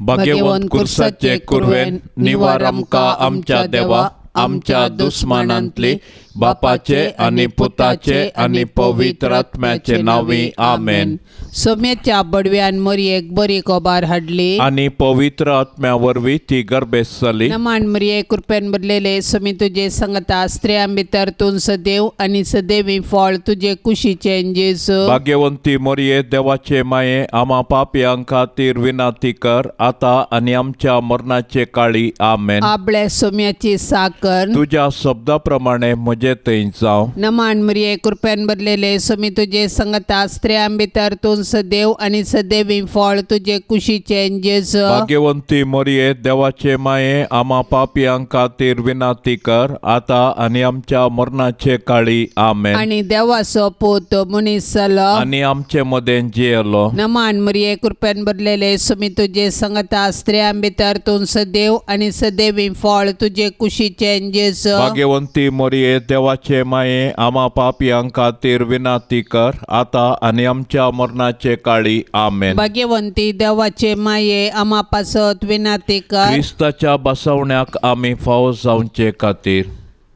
भाग्यवंत कुर्साचे कुरवेन निवार आमकां आमच्या देवा, आमच्या दुस्मानांतली, बापाचे आनी पुताचे आनी पवित्र आत्म्याचे नावी आमेन. सोम्याच्या बडव्यान मरियेक बरी खबर हाडली आनी पवित्र आत्म्या वरवीं ती गर्भेस जाली. नमान मरिये कृपेन भरलेले सोमी तुजे संगता स्त्रियां भितर तूं सदैव आनी सदैवी फळ तुजे कुशीचे जेजू. भाग्यवंती मरिये देवाचे माये, आम्हा पापयांक खातीर विनाती कर आता आनी आमच्या मरणाचे काळी आमेन. आपल्या सोम्याची साकर तुझ्या शब्दा प्रमाणे म्हजे थंय जावं. नमान मरिये कृपेन भरलेले सोमी तुजे संगता स्त्रियां भितर तूं सदैव आनी सदैवी फळ तुजे कुशीचे जेजू. भाग्यवंती मरिये देवाचे माये, आम्हा पापयांक खातीर विनाती कर आता आनी आमच्या मरणाचे काळी आमेन. आनी देवाचो पूत मनीस जालो आनी आमचे मदें जियेलो. नमान मरिये कृपेन भरलेले सोमी तुजे संगता स्त्रियां भितर तूं सदैव आनी सदैवी फळ तुजे कुशीचे जेजू. भाग्यवंती मरिये देवाचे माये, आम्हा पापयांक खातीर विनाती कर आता आनी आमच्या मरणाचे काळी आमेन. भाग्यवंती देवाचे माये, आम्हा पासत विनाती कर. क्रिस्ताच्या बसवण्याक आमी फावो जावचे खातीर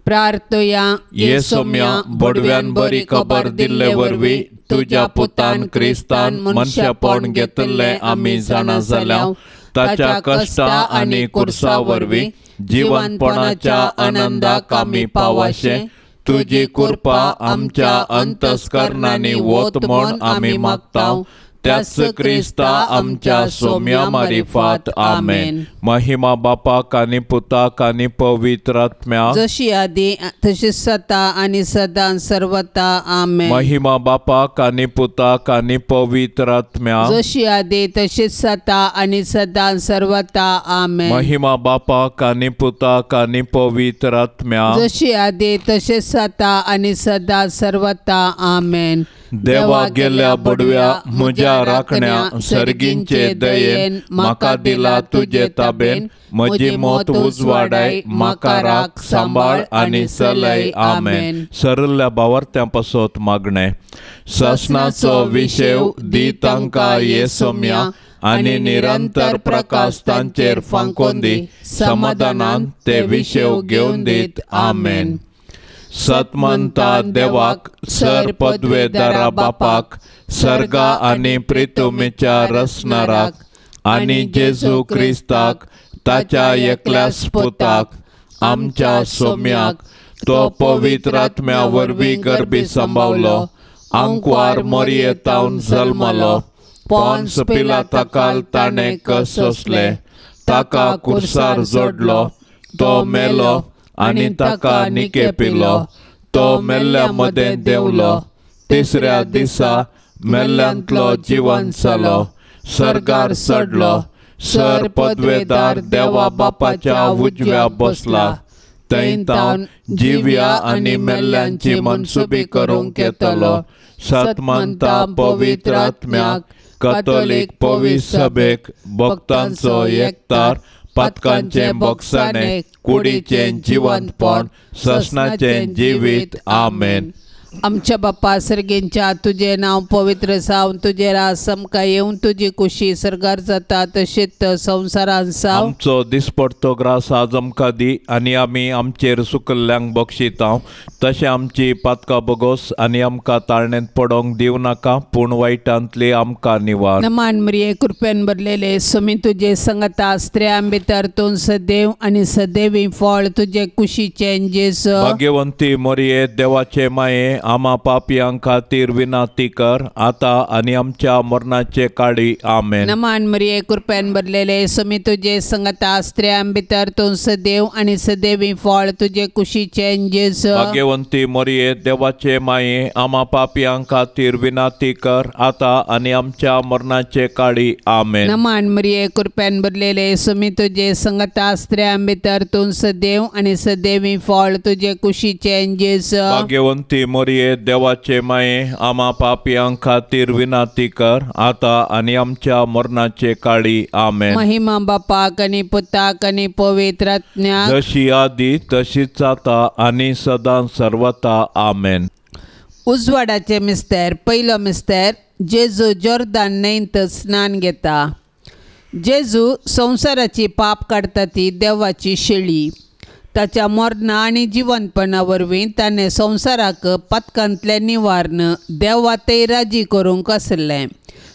प्रार्थया. ये सोम्या, बडव्यान बरी खबर दिल्ले वरवीं तुझ्या पुतान क्रिस्तान मनशापण घेतले आमी जाणा जाल्याव, ताच्या कश्टा आनी कुर्सा वरवीं जिवंतपणाच्या आनंदाक आमी पावाशे. तुजी कृपा आमच्या अंतस्करणांनी वत म्हूण आमी मागताव. त्याच क्रिस्ता आमच्या सोम्या मारिफात आमेन. महिमा बापाक आनी पुताक आनी पवित्र आत्म्या, जशी आदी तशी सता आनी सदां सर्वता आमेन. महिमा बापाक आनी पुताक आनी पवित्र आत्म्या, जशी आदी तशी सता आनी सदां सर्वता आमेन. महिमा बापाक आनी पुताक आनी पवित्र आत्म्या, जशी आदी तशी सता आनी सदां सर्वता आमेन. देवा गेल्या बडव्या म्हज्या राखण्या, सर्गींचे दयेन म्हाका दिला तुजे ताबेन. म्हजी मोत उजवाडाय, म्हाका राख सांबाळ आनी चलय आमेन. सरल्या भावार्थ्यां पासत मागणे. शासनाचो विशेव दी तांकां ये सोम्या, आनी निरंतर प्रकाश तांचेर फांकोन दी. समाधानान ते विशेव घेवन दीत आमेन. सतमंता देवाक, सर पदवेदारा बापाक, सर्गा आनी प्रितुमेच्या रचणाराक, आनी जेजू क्रिस्ताक ताच्या एकल्याच पुताक, आमच्या सोम्याक, तो पवित्र आत्म्या वरवीं गर्भी सांबावलो, अंकवार मरियेतावन जल्मलो, पोन्स पिलाताकाल ताणें कस सोंसले, ताका कुर्सार जोडलो, तो मेलो आनी ताका निके पिलो, तो मेल्ल्या मदें देंवलो, तिसऱ्या दिसा मेल्ल्यांतलो जिवंत जालो, सर्गार चडलो, सर पदवेदार देवा बापाच्या उजव्या बसला. थंय तावन जिव्या आनी मेल्ल्यांची मनसुबी करूंक येतलो. सतमंता पवित्र आत्म्याक, कॅथोलीक पवित्र सभेक, भक्तांचो एकतार, पातकांचे बोगसाणे, कुडीचें जिवंतपण, ससनाचें जिवीत आमेन. आमच्या बापा सर्गेंच्या तुझे नाव पवित्र जावन, तुझे रास आमकां येवन तुजी कुशी सर्गार जाता तशीच संवसारांत जावं. आमचो दिसपडतो ग्रास आज आमकां दी आनी आमी आमचेर सुकल्ल्यांक बक्षितांव. तशें आमची पातकां बोगोस आनी आमकां ताळणेंत पडोंक दिवं नाका, पूण वायटांतली आमकां निवार. नमान मरिये कृपेन भरलेले सोमी तुजे संगता स्त्रियां भितर तूं सदैव आनी सदैवी फळ तुजे कुशीचे जेजू. भाग्यवंती मरिये देवाचे माये, आम्हा पापयांक खातीर विनाती कर आता आनी आमच्या मरणाचे काळी आमेन. नमान मरिये कृपेन भरलेले सोमी तुजे संगता स्त्रियां भितर तूं सदैव आनी सदैवी फळ तुजे कुशीचे जेजू. भाग्यवंती मरिये देवाचे माये, आम्हा पापयांक खातीर विनाती कर आता आनी आमच्या मरणाचे काळी आमेन. नमान मरिये कृपेन भरलेले सोमी तुजे संगता स्त्रियां भितर तूं सदैव आनी सदैवी फळ तुजे कुशीचे जेजू. भाग्यवंती मरिये देवाचे माये, आम्हा पापयांक खातीर विनाती कर आता आनी आमच्या मरणाचे काळी आमेन. महिमा बापाक आनी पुताक आनी पवित्र आत्म्याक, जशी आदी तशीच आता आनी सदां सर्वता आमेन. उजवाडाचे मिस्तेर. पयलो मिस्तेर, जेजू जोर्दान न्हंयेंत स्नान घेता. जेजू संवसाराची पाप काडटा ती देवाची शेळी. ताच्या मरणा आनी जिवंतपणा वरवीं ताणें संवसाराक पातकांतलें निवारण देवातय राजी करूंक आसलें.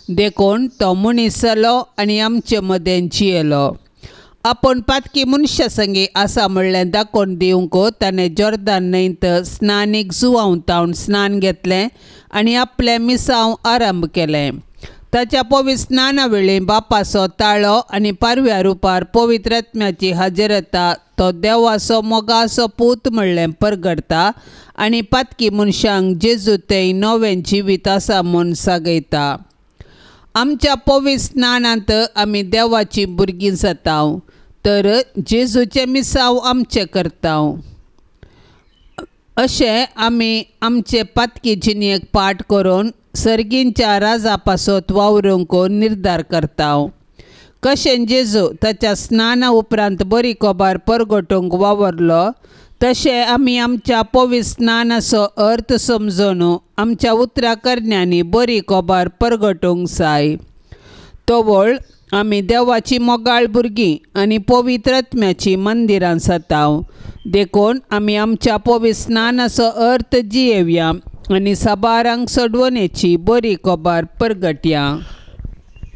देखून तो मनीस जालो आनी आमचे मदें जियेलो. आपूण पातकी मनशा संगी आसा म्हणलें दाखोवन दिवंक ताणें जॉर्दान न्हंयत स्नानीक जुवांवतावन स्नान घेतलें आनी आपलें मिसांव आरंभ केलें. ताच्या पवित्र स्नाना वेळी बापाचो ताळो आनी पारव्या रुपार पवित्र आत्म्याची हाजेरता तो देवाचो मोगाचो पूत म्हणलें परगडता आनी पातकी मनशांक जेजू तें नवें जिवीत आसा म्हूण सांगयता. आमच्या पवित्र स्नानांत आमी देवाची भुरगीं जाताव, तर जेजूचे मिसांव आमचे करताव. अशें आमी आमचे पातकी जिणेक पाठ करून सर्गींच्या राजा पासत वावरूंक निर्धार करताव. कशें जेजू ताच्या स्नाना उपरांत बरी खबर परगटूंक वावरलो, तशें आमी आमच्या पवित्र स्नानाचो अर्थ समजून आमच्या उतराकरण्यांनी बरी खबर परगटूंक जाय. तोवळ आमी देवाची मोगाळ भुरगीं आनी पवित्र आत्म्याची मंदिरां जाताव. देखून आमी आमच्या पवित्र स्नानाचो अर्थ जियेवया आनी साबारांक सोडवणेची बरी खबर परगटया.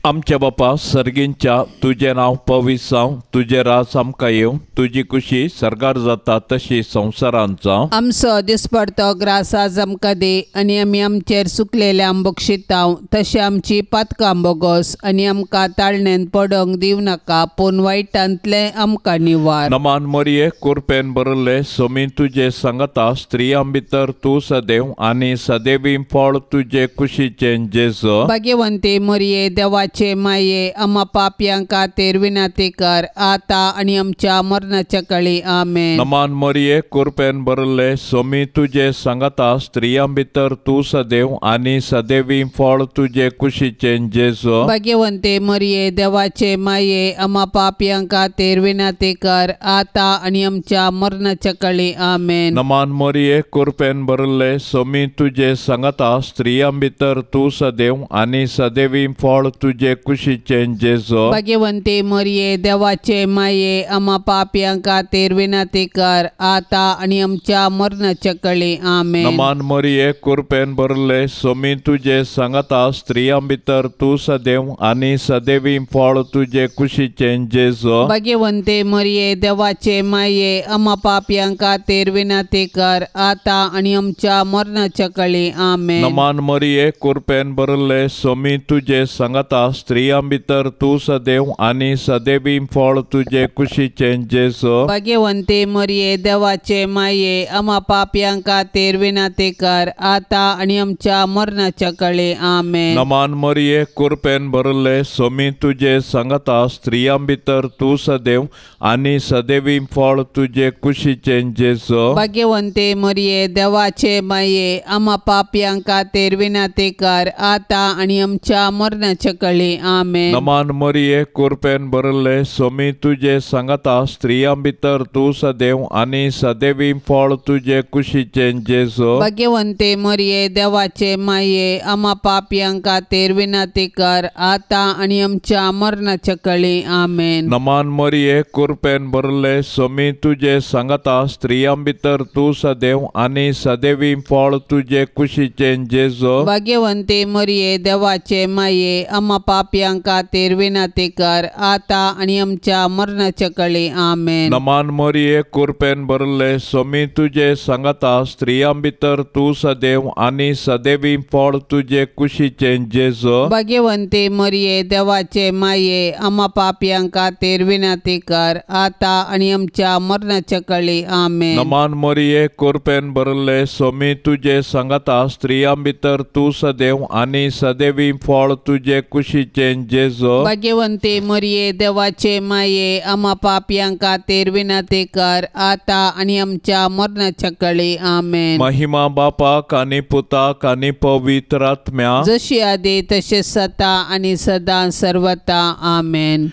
आमच्या बापा सर्गींच्या तुजें नांव पवित्र जावं, तुजें राज आमकां येवं, तुजी खुशी सर्गार जाता तशी संवसारांत जावं. आमचो दिसपडतो ग्रास आज आमकां दे आनी आमी आमचेर सुकलेल्या बक्षितांव, तशें आमची पातकां बोगोस आनी आमकां ताळणेन पडोंक दिवं नाका, पूण वायटांतलें आमकां निवार. नमान मरिये कृपेन बरयल्लें, सोमी तुजे सांगता स्त्रियां भितर तूं सदैव आनी सदैवी फळ तुजे कुशीचें जेजू. भाग्यवंते मरिये देवाचे माये, आम्हा पापयांक खातीर विनंती कर, आता आनी आमच्या मरणाच्या काळी आमेन. नमान मरिये कृपेन बरयल्लें, सोमी तुजे सांगता स्त्रियां भितर तूं सदैव आनी सदैवी फळ तुजे कुशीचें जेजू. भाग्यवंते मरिये देवाचे माये, आम्हा पापयांक खातीर विनंती कर, आता आनी आमच्या मरणाच्या काळी आमेन. नमान मरिये कृपेन बरयल्लें, सोमी तुजे सांगता स्त्रियां भितर तूं सदैव आनी सदैवी फळ तुजे कुशीचें जेजू. भाग्यवंते मरिये देवाचे माये, आम्हा पापयांक खातीर विनंती कर, आता आनी आमच्या मरणाच्या काळी आमेन. नमान मरिये कृपेन बरयल्लें, सोमी तुजे सांगता स्त्रियां भितर तूं सदैव आनी सदैवी फळ तुजे कुशीचें जेजू. भाग्यवंते मरिये देवाचे माये, आम्हा पापयांक खातीर विनंती कर, आता आनी आमच्या मरणाच्या काळी आमेन. नमान मरिये कृपेन बरयल्लें, सोमी तुजे सांगता स्त्रियां भितर तूं सदैव आनी सदैवी फळ तुजे कुशीचें जेजू. भाग्यवंते मरिये देवाचे माये, आम्हा पापयांक खातीर विनंती कर, आता आनी आमच्या मरणाच्या काळी आमेन. नमान मरिये कृपेन बरयल्लें, सोमी तुजे सांगता स्त्रियां भितर तूं सदैव आनी सदैवी फळ तुजे कुशीचें जेजू. भाग्यवंते मरिये देवाचे माये, आम्हा पापयांक खातीर विनंती कर, आता आनी आमच्या मरणाच्या काळी आमेन. नमान मरिये कृपेन बरयल्लें, सोमी तुजे सांगता स्त्रियां भितर तूं सदैव आनी सदैवी फळ तुजे कुशीचें जेजू. भाग्यवंते मरिये देवाचे माये, आम्हा पापयांक खातीर विनंती कर, आता आनी आमच्या मरणाच्या काळी आमेन. नमान मरिये कृपेन बरयल्लें, सोमी तुजे सांगता स्त्रियां भितर तूं सदैव आनी सदैवी फळ तुजे कुशीचें जेजू. भाग्यवंते मरिये देवाचे माये, आम्हा पापयांक खातीर विनंती कर, आता आनी आमच्या मरणाच्या काळी आमेन. नमान मरिये कृपेन बरयल्लें, सोमी तुजे सांगता स्त्रियां भितर तूं सदैव आनी सदैवी फळ तुजे कुशीचें जेजू. भाग्यवंते मरिये देवाचे माये, आम्हा पापयांक खातीर विनंती कर, आता आनी आमच्या मरणाच्या काळी आमेन. नमान मरिये कृपेन बरयल्लें, सोमी तुजे सांगता स्त्रियां भितर तूं सदैव आनी सदैवी फळ तुजे कुशीचें जेजू. भाग्यवंते मरिये देवाचे माये, आम्हा पापयांक खातीर विनंती कर, आता आनी आमच्या मरणाच्या काळी आमेन. महिमा बापाक आनी पुताक आनी पवित्र आत्म्या, जशी आदी तशें सता आनी सदां सर्वता आमेन.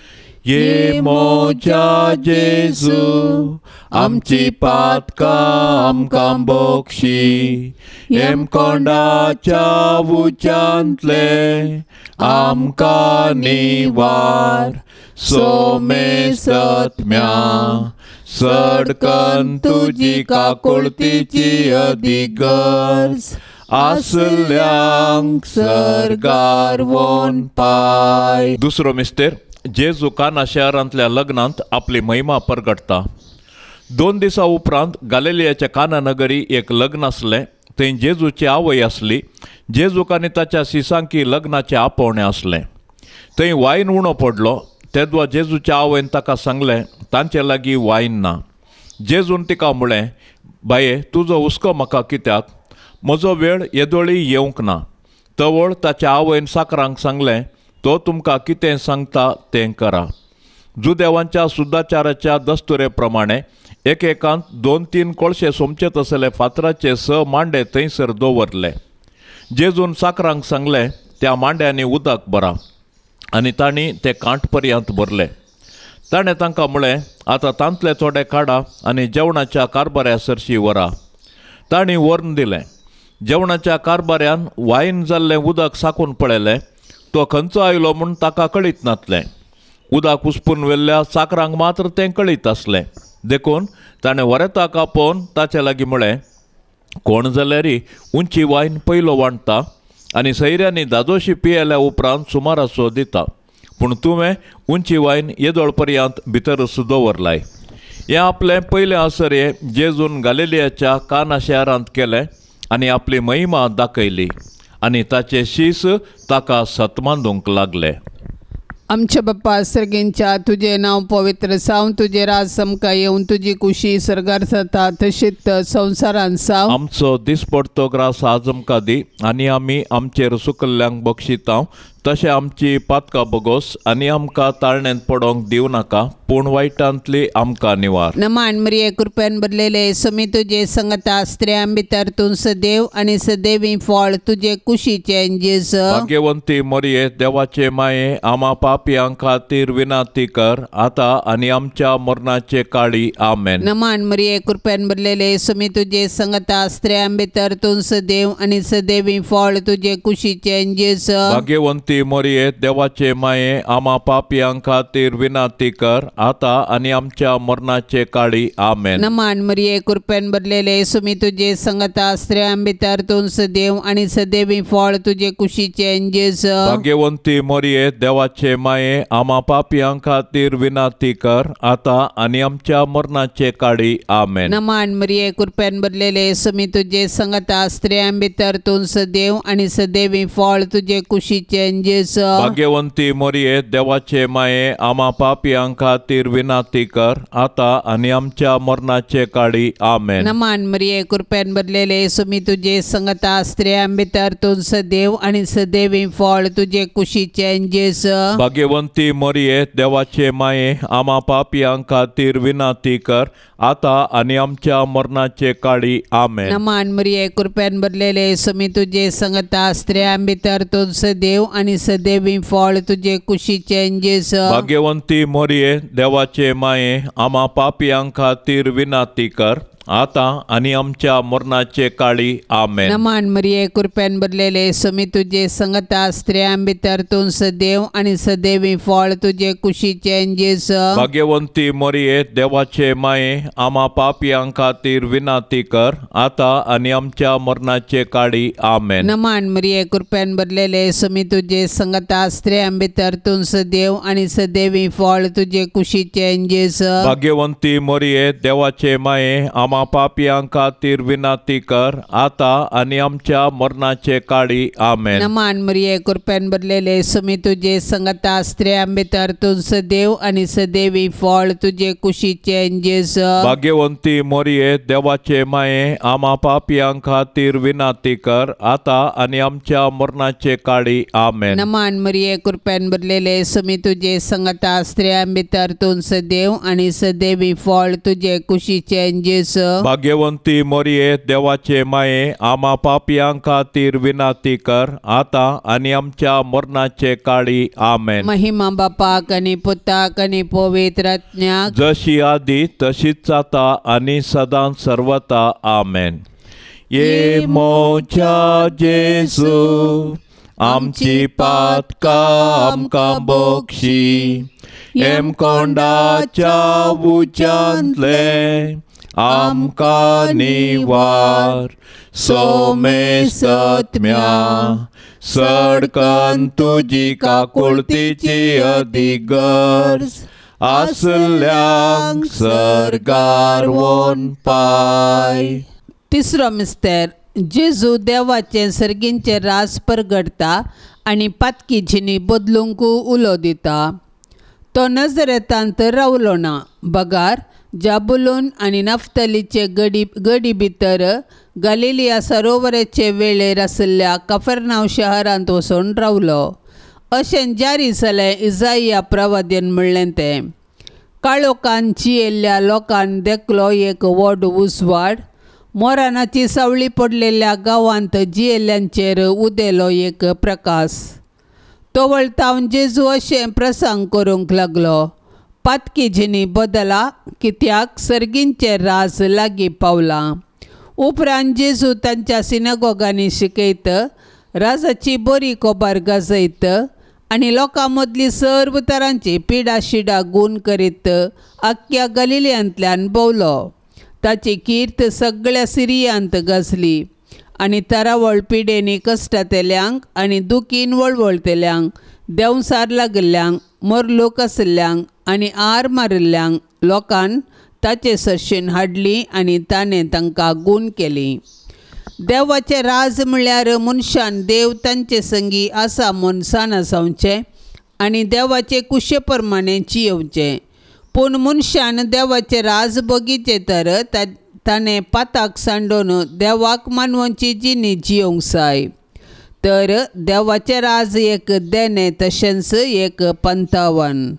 ये मोच्या जेजू आमची पातकां आमकां बक्षी, हेम कोंडाच्या उच्यांतले आमकां निवार, सोमे सत्म्या सडकन तुजी काकुळतीची अधिगर्ज आसल्यांक सरगार वोन पाय. दुसरो मिस्टेर जेजू काना शहरांतल्या लग्नांत आपली महिमा परगटता. 2 दिसां उपरांत गालिलियाच्या काना नगरी एक लग्न आसलें. थंय जेजूची आवय आसली. जेजूक आनी ताच्या सिसांकी लग्नाचें आपोवणें आसलें. थंय वायन उणो पडलो. तेदवा जेजूच्या आवयन ताका सांगलें तांचे लागीं वायन ना. जेजून तिका म्हळें, बाये तुजो हुस्को म्हाका कित्याक? म्हजो वेळ येदोळी येवंक ना. तवळ ताच्या आवयन साकरांक सांगलें, तो तुमकां कितें सांगता तें करा. जुदेवांच्या सुदाचाराच्या दस्तुरे प्रमाणे एकेकांत 2-3 कोळशे सोमचेत आसले फातराचे 6 मांडे थंयसर दवरले. जेजून साकरांक सांगलें त्या मांड्यांनी उदक भरा. आनी तांणी ते कांठ पर्यंत भरले. ताणें तांकां म्हळें, आतां तांतले थोडे काडा आनी जेवणाच्या कारबाऱ्या सरशी व्हरा. तांणी व्हरून दिलें. जेवणाच्या कारबाऱ्यान वायन जाल्लें उदक साकून पळयलें. तो खंयचो आयलो म्हूण ताका कळीत नासलें. उदक उस्पून व्हेल्ल्या साकरांक मात्र तें कळीत आसलें. देखून ताणें वरेताक आपोवन ताचे लागीं म्हळें, कोण जाल्यार उंची वायन पयलो वांडटा आनी सैऱ्यांनी दादोशी पियेल्या उपरांत सुमारासो दिता. पूण तुवें उंची वायन येदोळ पर्यंत भितरच दवरलाय. हें आपलें पयलें आसर्ये जेजून गालिलियाच्या काना शहरांत केलें आनी आपली महिमा दाखयली. आनी ताचे शीस ताका सतमांदूंक लागले. आमच्या बाप्पा सर्गेंच्या तुझे नाव पवित्र साव. तुझे राज समका येवन तुझी कुशी सर्गार जाता तशीच संवसारांत साव. आमचो दिसपडतो ग्रास आज आमकां दी आनी आमी आमचेर सुकल्ल्यांक बक्षिता. तशें आमची पातकां बगोस आनी आमकां ताळणेंत पडोंक दिवं नाका, पूण वायटांतली आमकां निवार. नमान मरिये कृपेन भरलेले समी तुजे संगता स्त्रियां भितर तूं सदैव आनी सदैवी फळ तुजे कुशीचे जेस. भाग्यवंती मरिये देवाचे माये आमा पापयां खातीर विनाती कर आता आनी आमच्या मरणाचे काळी. आमेन. नमान मरिये कृपेन भरलेले समी तुजे संगता स्त्रियां भितर तूं सदैव आनी सदैवी फळ तुजे कुशीचे जेस. भाग्यवंती मरिये देवाचे माये आमा पापयां खातीर विनाती कर आता आनी आमच्या मरणाचे काळी. आमेन. नमान मरिये कृपेन भरलेले समी तुजे संगता स्त्रियां भितर तूं सदैव आनी सदैवी फळ तुजे कुशीचे जेस. भाग्यवंती मरिये देवाचे माये आमा पापयां खातीर विनाती कर आता आनी आमच्या मरणाचे काळी. आमेन. नमान मरिये कृपेन भरलेले समी तुजे संगता स्त्रियां भितर तूं सदैव आनी सदैवी फळ तुजे कुशीचे जेस. भाग्यवंती मरिये देवाचे माये आमा पापयां खातीर विनाती कर आता आनी आमच्या मरणाचे काळी. आमेन. नमान मरिये कृपेन भरलेले समी तुजे संगता स्त्रियां भितर तूं सदैव आनी सदैवी फळ तुजे कुशीचे जेस. भाग्यवंती मरिये देवाचे माये आमा पापयां खातीर विनाती कर आता आनी आमच्या मरणाचे काळी. आमेन. नमान मरिये कृपेन भरलेले समी तुजे संगता स्त्रियां भितर तूं सदैव आनी सदैवी फळ तुजे कुशीचे जेस. भाग्यवंती मरिये देवाचे माये आमा पापयां खातीर विनाती कर आता आनी आमच्या मरणाचे काळी. आमेन. नमान मरिये कृपेन भरलेले समी तुजे संगता स्त्रियां भितर तूं सदैव आनी सदैवी फळ तुजे कुशीचे जेस. भाग्यवंती मरिये देवाचे माये आमा पापयां खातीर विनाती कर आता आनी आमच्या मरणाचे काळी. आमेन. नमान मरिये कृपेन भरलेले समी तुजे संगता स्त्रियां भितर तूं सदैव आनी सदैवी फळ तुजे कुशीचे जेस. भाग्यवंती मरिये देवाचे माये आमा पापयां खातीर विनाती कर आता आनी आमच्या मरणाचे काळी. आमेन. नमान मरिये कृपेन भरलेले समी तुजे संगता स्त्रियां भितर तूं सदैव आनी सदैवी फळ तुजे कुशीचे जेस. भाग्यवंती मरिये देवाचे माये आमा पापयां खातीर विनाती कर आता आनी आमच्या मरणाचे काळी. आमेन. नमान मरिये कृपेन भरलेले समी तुजे संगता स्त्रियां भितर तूं सदैव आनी सदैवी फळ तुजे कुशीचे जेस. भाग्यवंती मरिये देवाचे माये आमा पापयां खातीर विनाती कर आता आनी आमच्या मरणाचे काळी. आमेन. महिमा बापाक आनी पुताक आनी पवित्र आत्म्याक जशी आदी तशीच आता आनी सदां सर्वता. आमेन. ये मोच्या जेसू आमची पातकां आमकां बक्षी. हेमकोंडाच्या उच्यांतले आमकां निवार. सोमे सत्म्या सडकन तुजी काकुळतीची अदीक गरज. आसल्यांक सरकार वोन पाय. तिसरो मिस्तेर जेजू देवाचे सर्गींचे रास परगडता आनी पातकी जिनी बदलूंक उलो दिता. तो नजरेतांत रावलो ना. बगार जाबुलून आनी नफ्तलीचे गडी भितर गलिलिया सरोवराचे वेळेर आसल्या कफरनांव शहरांत वचून रावलो. अशें जारी जालें इसाइया प्रवादीन म्हणलें तें. काळोखांत जियेल्ल्या लोकांक देखलो एक व्हड उजवाड. मोरानाची सावळी पडलेल्या गांवांत जियेल्ल्यांचेर उदेलो एक प्रकाश. तो वळतावन जेजू अशें प्रसंग करूंक लागलो. पातकी जिनी बदला, कित्याक सर्गींचे राज लागीं पावलां. उपरांत जेजू तांच्या सिनगोगांनी शिकयत, राजाची बरी खबर गाजयत आनी लोकां मदली सर्व तरांची पिडा शिडा गूण करीत आख्ख्या गलिलियांतल्यान भोंवलो. ताची कीर्त सगळ्या सिरियांत गाजली आनी तरावळ पिडेनी कश्टातेल्यांक आनी दुखीन वळवळतेल्यांक, देंवसार लागिल्ल्यांक, मरलोक आशिल्ल्यांक आनी आर मारिल्ल्यांक लोकांन ताचे सर्शीन हाडली आनी ताणें तांकां गूण केली. देवाचें राज म्हळ्यार मनशान देव तांचे संगी आसा म्हूण सावचें आनी देवाचे कुशे प्रमाणें जियेवचें. पूण मनशान देवाचें राज बगीचे तर ताणें पाताक सांडून देवाक मानवची जिणी जियोंक जाय. तर देवाचें राज एक देणें तशेंच एक पंथावन.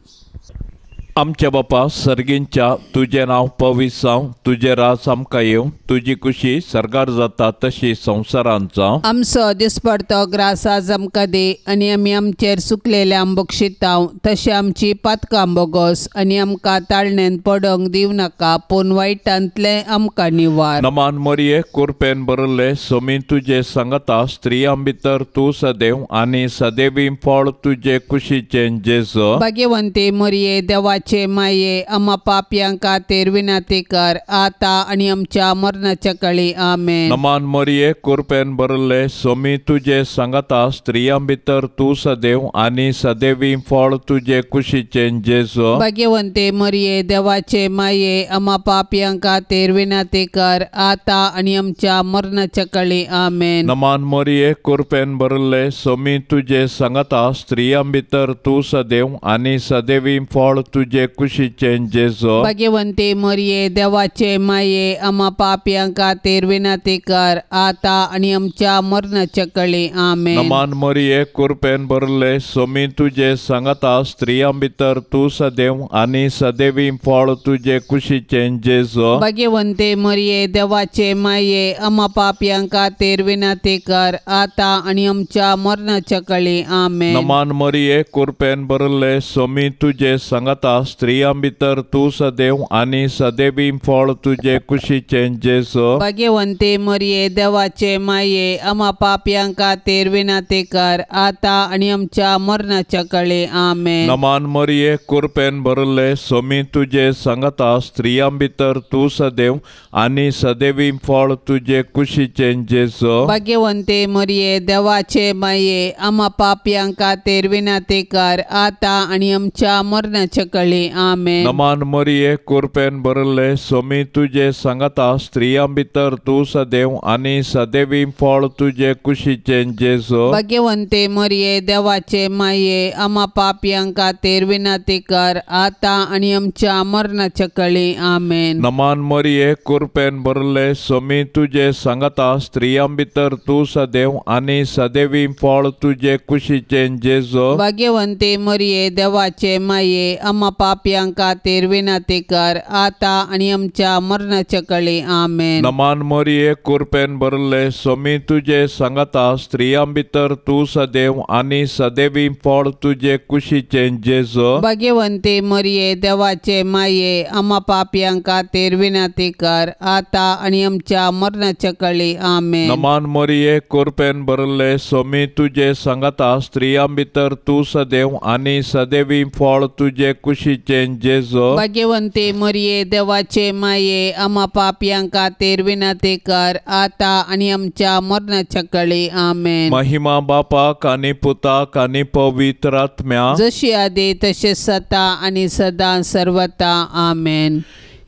आमच्या बापा सर्गींच्या तुजें नांव पवित्र जावं. तुजें राज आमकां येवं. तुजी खुशी सरकार जाता तशी संवसारांत जावं. आमचो दिसपडतो ग्रास आज आमकां दे आनी आमी आमचेर सुकलेल्यांक बक्षितांव. तशें आमची पातकां बोगोस आनी आमकां ताळणेन पडोंक दिव नाका, पूण वायटांतले आमकां निवार. नमान मरिये कृपेन बरले सोमी तुजे सांगता स्त्रियां भितर तूं सदैव आनी सदैवी फळ तुजे कुशीचें जेजू. भाग्यवंते मरिये देवाचे माये आम्हा पापयांक खातीर विनंती कर, आता आनी आमच्या मरणाच्या काळी आमेन. नमान मरिये कृपेन बरले सोमी तुजे सांगता स्त्रियां भितर तूं सदैव आनी सदैवी फळ तुजे कुशीचें जेजू. भाग्यवंते मरिये देवाचे माये आम्हा पापयांक खातीर विनंती कर, आता आनी आमच्या मरणाच्या काळी आमेन. नमान मरिये कृपेन बरले सोमी तुजे सांगता स्त्रियां भितर तूं सदैव आनी सदैवी फळ तुजे कुशीचें जेजू. भाग्यवंते मरिये देवाचे माये आम्हा पापयांक खातीर विनंती कर, आता आनी आमच्या मरणाच्या काळी आमेन. नमान मरिये कृपेन बरले सोमी तुजे सांगता स्त्रियां भितर तूं सदैव आनी सदैवी फळ तुजे कुशीचें जेजू. भाग्यवंते मरिये देवाचे माये आम्हा पापयांक खातीर विनंती कर, आता आनी आमच्या मरणाच्या काळी आमेन. नमान मरिये कृपेन बरले सोमी तुजे सांगता स्त्रियां भितर तूं सदैव आनी सदैवी फळ तुजे कुशीचें जेजू. भाग्यवंते मरिये देवाचे माये आम्हा पापयांक खातीर विनंती कर, आता आनी आमच्या मरणाच्या काळी आमेन. नमान मरिये कृपेन बरले सोमी तुजे सांगता स्त्रियां भितर तूं सदैव आनी सदैवी फळ तुजे कुशीचें जेजू. भाग्यवंते मरिये देवाचे माये आम्हा पापयांक खातीर विनंती कर, आता आनी आमच्या मरणाच्या काळी आमेन. नमान मरिये कृपेन बरले सोमी तुजे सांगता स्त्रियां भितर तूं सदैव आनी सदैवी फळ तुजे कुशीचें जेजू. भाग्यवंते मरिये देवाचे माये आम्हा पापयांक खातीर विनंती कर, आता आनी आमच्या मरणाच्या काळी आमेन. नमान मरिये कृपेन बरले सोमी तुजे सांगता स्त्रियां भितर तूं सदैव आनी सदैवी फळ तुजे कुशीचें जेजू. भाग्यवंते मरिये देवाचे माये आम्हा पापयां खातीर विनंती कर आता आनी आमच्या मरणाचे कळे आमेन. नमान मरिये कृपेन भरले स्वामी तुझे सांगता स्त्रियां भितर तू सदैव आनी सदैवी फळ तुझे कुशीचे जेजो. भाग्यवंते मरिये देवाचे माये आम्हा पापयां खातीर विनंती कर आता आनी आमच्या मरणाचे कळे आमेन. नमान मरिये कृपेन भरले स्वामी तुझे सांगता स्त्रियां भितर तू सदैव आनी सदैवी फळ तुझे कुशीचे जेजो. भाग्यवंते मरिये देवाचे माये आम्हा पापयां खातीर विनंती कर आता आनी आमच्या मरणाचे कळे आमेन. महिमा बापाक आनी पुताक आनी पवित्र आत्म्या जशी आदी तशें सता आनी सदां सर्वता आमेन.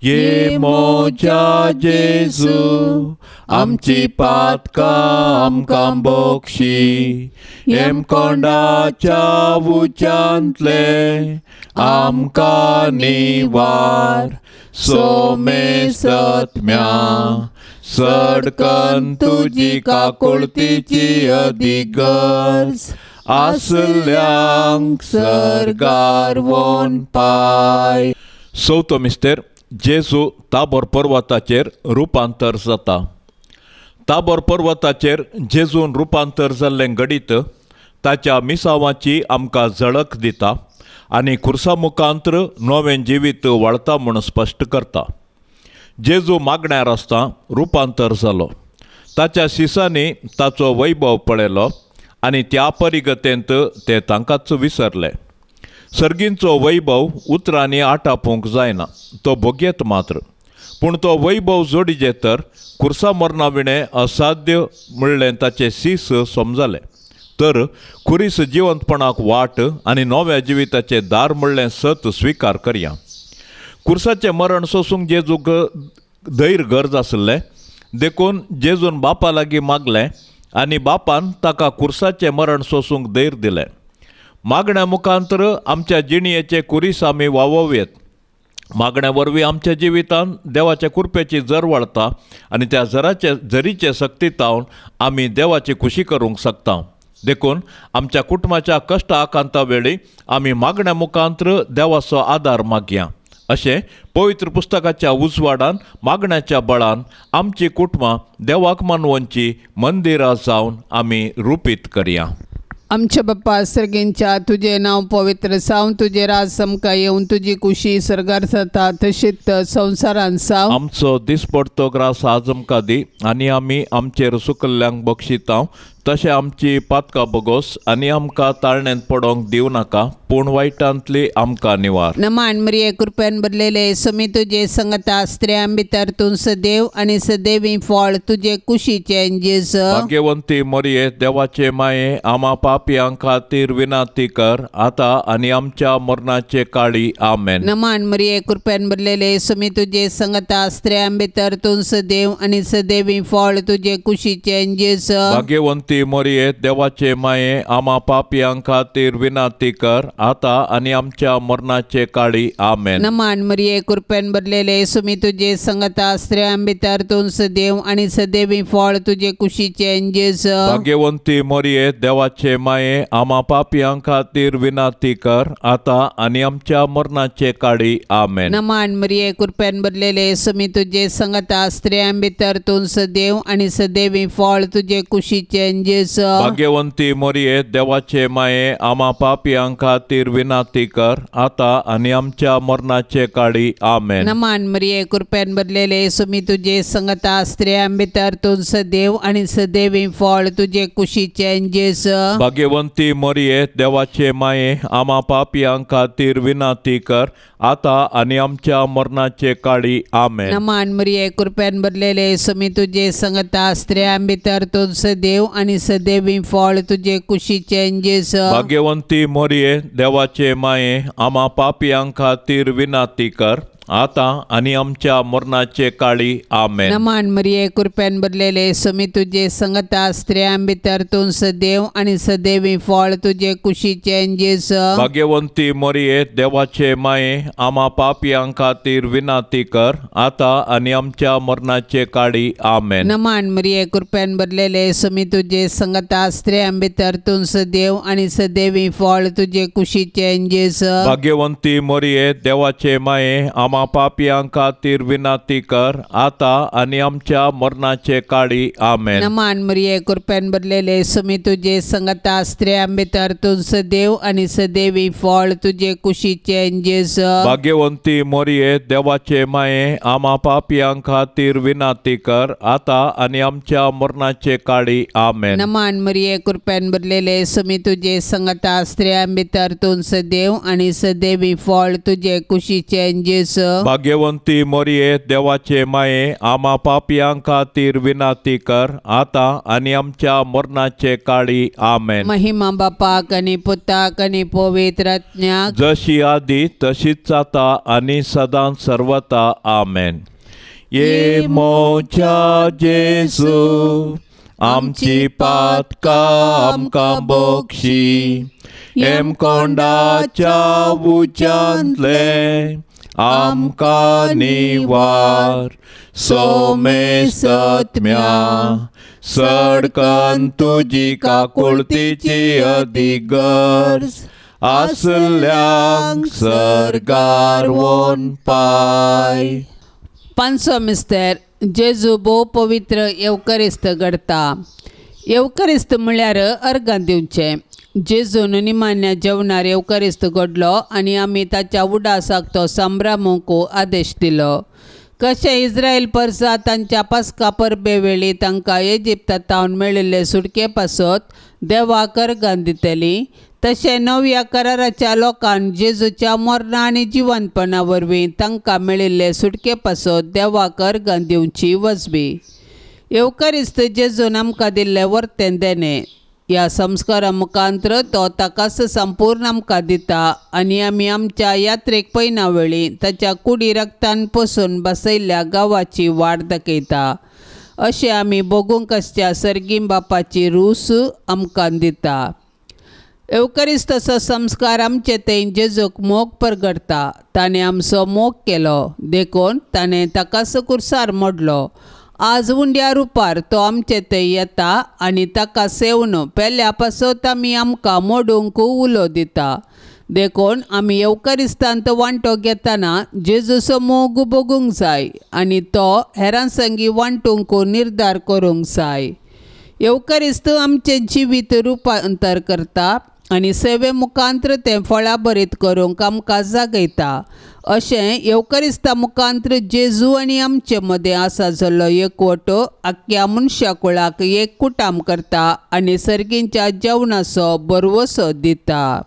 ये मोच्या जेजू आमची पातकां आमकां बोक्षी हेम कोंडाच्या उच्यांतले आमकां निवार सोमे सत्म्या सडकन तुजी काकुळतीची अधिगर्ज आसल्यांक सर्गार वोन पाय. चवथो मिस्तेर जेजू ताबोर पर्वताचेर रुपांतर जाता. ताबोर पर्वताचेर जेजून रुपांतर जाल्लें घडीत ताच्या मिसावाची आमकां झळक दिता आनी खुर्सा मुखांतर नवें जिवीत वळता म्हूण स्पश्ट करता. जेजू मागण्यार आसता रुपांतर जालो. ताच्या शिसांनी ताचो वैभव पळयलो आनी त्या परिगतेंत ते तांकांच विसरले. सर्गींचो वैभव उतरांनी आटापूंक जायना, तो भोग्येत मात्र. पूण तो वैभव जोडिजे तर खुर्सा मरणा विणें असाध्य म्हणलें ताचें सीस समजलें. तर खुरीस जिवंतपणाक वाट आनी नव्या जिविताचें दार म्हणलें सत स्विकार करया. खुर्साचें मरण सोसूंक जेजूक धैर्य गरज आसलें देखून जेजून बापा लागीं मागलें आनी बापान ताका खुर्साचें मरण सोसूंक धैर्य दिलें. मागण्या मुखांतर आमच्या जिणयेचे कुरीस आमी वावोवेत. मागण्या वरवीं आमच्या जिवितांत देवाच्या कृपेची जर वळता आनी त्या जरीचे सक्तीतावन आमी देवाची खुशी करूंक शकता. देखून आमच्या कुटुंबाच्या कश्ट आकांता वेळी आमी मागण्या मुखांतर देवाचो आदार मागया. अशें पवित्र पुस्तकाच्या उजवाडान मागण्याच्या बळान आमची कुटुंबां देवाक मानवंची मंदिरां जावन आमी रुपीत करया. आमच्या बाप्पा सर्गेंच्या तुझे नाव पवित्र जावन तुझे राज समका येवन तुझी खुशी सर्गार जाता तशीच संवसारांत जावं. आमचो दिसपडतो ग्रास आज आमकां दी आनी आमी आमचेर सुकल्ल्यांक बक्षिता तशें आमची पातकां बोगोस आनी आमकां ताळणेंत पडोंक दिवं नाका पूण वायटांतली आमकां निवार. नमान मरिये कृपेन भरलेले समी तुजे संगता स्त्रियां भितर तूं सदैव आनी सदैवी फळ तुजे कुशीचे जेजू. भाग्यवंती मरिये देवाचे माये आम्हा पापयां खातीर विनंती कर आता आनी आमच्या मरणाचे काळी आमेन. नमान मरिये कृपेन भरलेले समी तुजे संगता स्त्रियां भितर तूं सदैव आनी सदैवी फळ तुजे कुशीचे जेजू. भाग्यवंती मरिये देवाचे माये आम्हा पापयां खातीर विनंती कर आता आनी आमच्या मरणाचे काळी आमेन. नमान मरिये कृपेन भरलेले समी तुजे संगता स्त्रियां भितर तूं सदैव आनी सदैवी फळ तुजे कुशीचे जेजू. भाग्यवंती मरिये देवाचे माये आम्हा पापयां खातीर विनंती कर आता आनी आमच्या मरणाचे काळी आमेन. नमान मरिये कृपेन भरलेले समी तुजे संगता स्त्रियां भितर तूं सदैव आनी सदैवी फळ तुजे कुशीचे जेजू. भाग्यवंती मरिये देवाचे माये आम्हा पापयां खातीर विनंती कर आता आनी आमच्या मरणाचे काळी आमेन. नमान मरिये कृपेन भरलेले समी तुजे संगता स्त्रियां भितर तूं सदैव आनी सदैवी फळ तुजे कुशीचे जेजू. भाग्यवंती मरिये देवाचे माये आम्हा पापयां खातीर विनंती कर आता आनी आमच्या मरणाचे काळी आमेन. नमान मरिये कृपेन भरलेले समी तुजे संगता स्त्रियां भितर तूं सदैव आनी सदैवी फळ तुजे कुशीचे जेजू. भाग्यवंती मरिये देवाचे माये आम्हा पापयां खातीर विनंती कर आता आणि आमच्या मरणाचे काळी आमेन. नमान मरिये कृपेन भरलेले सुमी तुझे संगता स्त्रियां भितर तूं सदैव आणि सदैवी फळ तुझे कुशीचे जेस. भाग्यवंती मरिये देवाचे माये आम्हा पापियां खातीर विनाती कर आता आणि आमच्या मरणाचे काळी आमेन. नमान मरिये कृपेन भरलेले सुमी तुझे संगता स्त्रियां भितर तूं सदैव आणि सदैवी फळ तुझे कुशीचे जेस. भाग्यवंती मरिये देवाचे माये आम्हा पापियां खातीर विनाती कर आता आणि आमच्या मरणाचे काळी आमेन. नमान मरिये कृपेन भरलेले सुमी तुझे संगता स्त्रियां भितर तूं सदैव आणि सदैवी फळ तुझे कुशीचे जेस. भाग्यवंती मरिये देवाचे माये आम्हा पापियां खातीर विनाती कर आता आणि आमच्या मरणाचे काळी आमेन. नमान मरिये कृपेन भरलेले सुमी तुझे संगता स्त्रियां भितर तूं सदैव आणि सदैवी फळ तुझे कुशीचे जेस. भाग्यवंती मरिये देवाचे माये आम्हा पापियां खातीर विनाती कर आता आणि आमच्या मरणाचे काळी आमेन. महिमा बापाक आणि पुताक आणि पवित्र आत्म्याक जशी आधी तशीच आता आणि सदां सर्वता आमेन. ये मोच्या जेसू आमची पातकां आमकां बक्षी एम कोंडाच्या उच्यांतले आमकां निवार सोमे सत्म्या सडकन तुजी काकुळतीची अधिगर्ज आसल्यांक सरगार वोन पाय. पांचवो मिस्तेर जेजू भोव पवित्र येवकरिस्त घडता. येवकरिस्त म्हळ्यार अर्गां दिवचें. जेजून निमान्या जेवणार येवकरिस्त घडलो आनी आमी ताच्या उडासाक तो संभ्रमूंक आदेश दिलो. कशें इस्रायल परसा तांच्या पास्का परबे वेळी तांकां इजिप्तांत मेळिल्ले सुटके पासत देवाक अर्गां दितलीं, तशें नव्या कराराच्या लोकांक जेजूच्या मरणा आनी जिवंतपणा वरवीं तांकां मेळिल्ले सुटके पासत देवाक अर्गां दिवची वचबी. येवकरिस्त जेजून आमकां दिल्लें वर्तें देणें. ह्या संस्कारा मुखांतर तो ताकाच संपूर्ण आमकां दिता आनी आमी आमच्या यात्रेक पयना वेळी ताच्या कुडी रक्तान पसून बसयल्ल्या गांवाची वाट दाखयता. अशें आमी बगूंक आसच्या सर्गीम बापाची रूस आमकां दिता. येवकरिस्ताचो संस्कार आमचे थंय जेजूक मोग परगडटा. ताणें आमचो मोग केलो देखून ताणें ताकाच कुर्सार मोडलो. आज उंड्या रुपार तो आमचे थंय येता आनी ताका सेवन पेल्या पासत आमी आमकां मोडूंक उलो दिता. देखून आमी येवकरिस्तांत वांटो घेतना जेजूचो मोग बगूंक जाय आनी तो हेरां संगी वांटूंक निर्धार करूंक जाय. येवकरिस्त आमचें जिवीत रुपांतर करता आनी सेवे मुखांतर तें फळां बरीत करूंक आमकां जागयता. अशें येवकरिस्ता मुखांतर जेजू आनी आमचे मदें आसा जाल्लो एकवटो आख्ख्या मनशा कुळाक एक कुटाम करता आनी सर्गींच्या जेवणाचो बरवसो दिता.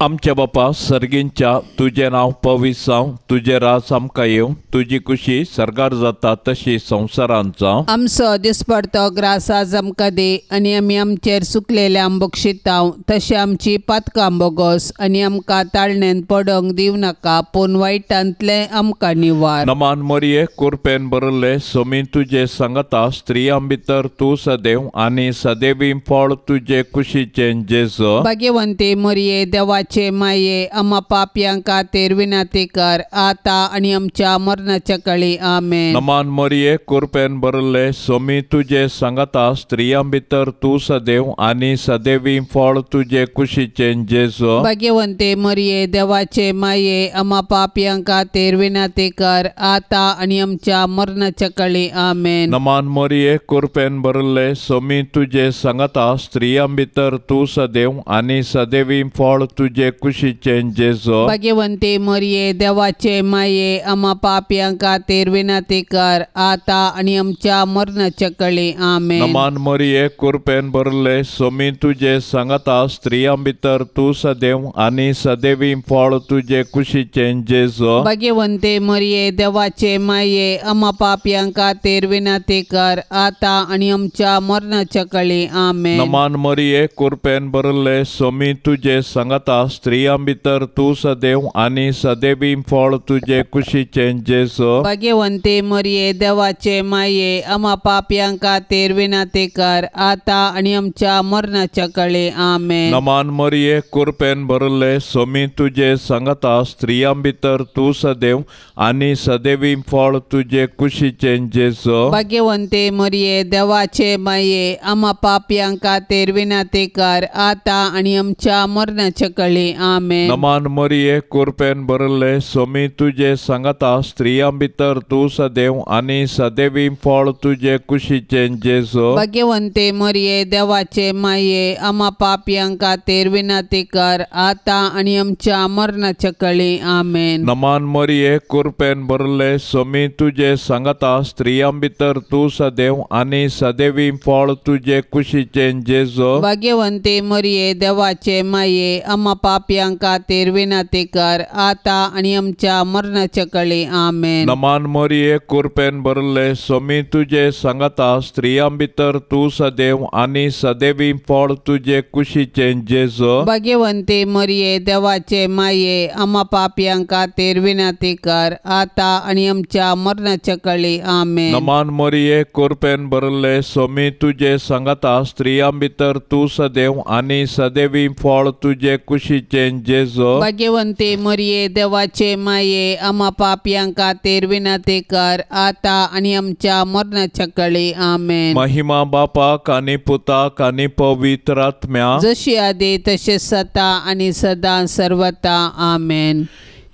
आमच्या बापा सर्गींच्या तुझे नांव पवित्र जावं, तुझे राज आमकां येवं, तुजी खुशी सरगार जाता तशी संवसारांत जावं. आमचो दिसपडतो ग्रास आज आमकां दी आनी आमी आमचेर सुकलेल्यांक बक्षितांव, तशें आमची पातकां बोगोस आनी आमकां ताळणेन पडोंक दिवं नाका, पूण वायटांतले आमकां निवार. नमान मरिये कृपेन भरले सोमी तुजे संगता स्त्रियां भितर तूं सदैव आनी सदैवी फळ तुजे कुशीचें जेजू. भाग्यवंती मरिये देवाचे माये आम्हा पापयां खातीर विनाती कर आता आनी आमच्या मरणाच्या काळी आमेन. नमान मरिये कृपेन भरले सोमी तुजे संगता स्त्रियां भितर तूं सदैव आनी सदैवी फळ तुजे कुशीचें जेजू. भाग्यवंती मरिये देवाचे माये आम्हा पापयां खातीर विनाती कर आता आनी आमच्या मरणाच्या काळी आमेन. नमान मरिये कृपेन भरले सोमी तुजे संगता स्त्रियां भितर तूं सदैव आनी सदैवी फळ तुजे कुशीचें जेजू. भाग्यवंती मरिये देवाचे माये आम्हा पापयां खातीर विनाती कर आता आनी आमच्या मरणाच्या काळी आमेन. नमान मरिये कृपेन भरले सोमी तुजे संगता स्त्रियां भितर तूं सदैव आनी सदैवी फळ तुजे कुशीचें जेजू. भाग्यवंती मरिये देवाचे माये आम्हा पापयां खातीर विनाती कर आता आनी आमच्या मरणाच्या काळी आमेन. नमान मरिये कृपेन भरले सोमी तुजे संगता स्त्रियां भितर तू सदैव आणि सदैवी फळ तुझे कुशीचे जेसो. भाग्यवंते मरिये देवाचे माये आम्हा पाप्यांका तेर विनाते कर आता आणि आमच्या मरणाच्या कळे आमेन. नमान मरिये कृपेन भरले सोमी तुझे संगता स्त्रियां भितर तू सदैव आणि सदैवी फळ तुझे कुशीचे जेसो. भाग्यवंते मरिये देवाचे माये आम्हा पाप्यांका तेर विनाते कर आता आणि आमच्या मरणाच्या कळे आमेन. नमान मरिये कृपेन भरले सोमी तुझे संगता स्त्रियां भितर तू सदैव आणि सदैवी फळ तुझे कुशीचे जेसो. भाग्यवंते मरिये देवाचे माये आम्हा पाप्यांका तेर विनाते कर आता आणि आमच्या मरणाच्या कळे आमेन. नमान मरिये कृपेन भरले सोमी तुझे संगता स्त्रियां भितर तू सदैव आणि सदैवी फळ तुझे कुशीचे जेसो. भाग्यवंते मरिये देवाचे माये आम्हा पाप्यांका तेर विनाते कर आता आणि आमच्या मरणाच्या कळे आमेन. नमान मरिये कृपेन भरले सोमी तुझे संगता स्त्रियां भितर तू सदैव आणि सदैवी फळ तुझे कुशीचे जेसो. भाग्यवंते मरिये देवाचे माये आम्हा पाप्यांका तेर विनाते कर आता आणि आमच्या मरणाच्या कळे आमेन. नमान मरिये कृपेन भरले सोमी तुझे संगता स्त्रियां भितर तू सदैव आणि सदैवी फळ तुझे कुशीचे जेसो. भाग्यवंते मरिये देवाचे माये आम्हा पाप्यांका तेर विनाते कर आता आणि आमच्या मरणाच्या कळे आमेन. महिमा बापाक आणि पुताक आणि पवित्र आत्म्या जशी आधी तसे सता आणि सदा सर्वता आमेन.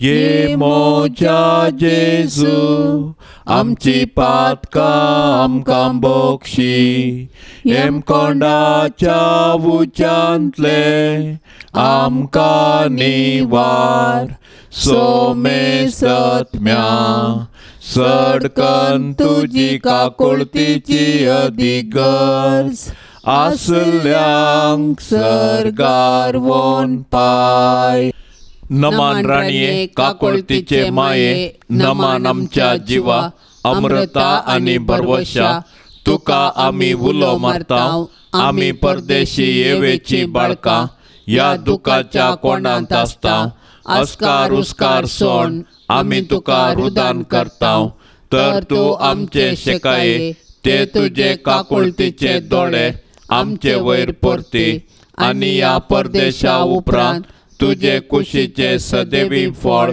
ये मोच्या जेजू आमची पातका आमकां बोक्षी एम कोंडाच्या उच्यांतले आमकां निवार सोमे सत्म्या सडकन तुजी काकुळतीची अधिगर्ज आसल्यांक सरगार वोन पाय. नमान राणीये काकुळतीचे माये नमान आमच्या जिवा अमृता आणि बरवशा तुका आमी उलो मारताव. आमी परदेशी येवेची बाळका या दुखाच्या कोंडांत आसताव. अस्कार उस्कार सोड आमी तुका रुदान करताव. तर तू आमचे शेकाये ते तुझे काकुळतीचे दोळे आमचे वयर परती आणि या परदेशा उपरांत तुझे कुशीचे सदैवी फळ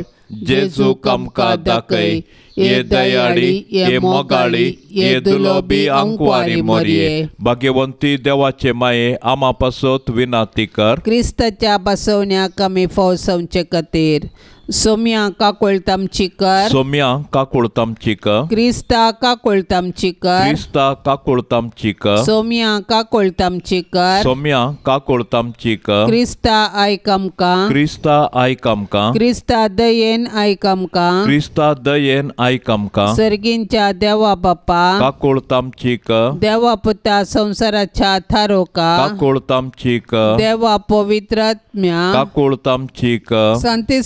जेजू आमकां दाखय. ये दयाळी ये मोगाळी ये दुलोबी अंकुवारी मोरये. भाग्यवंती देवाचे माये आम्हा पासत विनाती कर. क्रिस्ताच्या बसवण्या कमी फौसवचे खातीर सोम्या काकुळतामची कर. सोम्या काकुळतामची कर. क्रिस्ता काकुळतामची कर. क्रिस्ता काकुळतामची कर. सोम्या काकुळतामची कर. सोम्या काकुळतामची कर. क्रिस्ता आयकमका. क्रिस्ता आयकमका. क्रिस्ता दयेन आयकमका. क्रिस्ता दयेन आयकमका. सर्गींच्या देवा बाप्पा काकुळतामची कर. देवा पुता संसाराच्या थारोका. काकुळतामची कर. देवा पवित्र आत्म्या काकुळतामची कर. शांती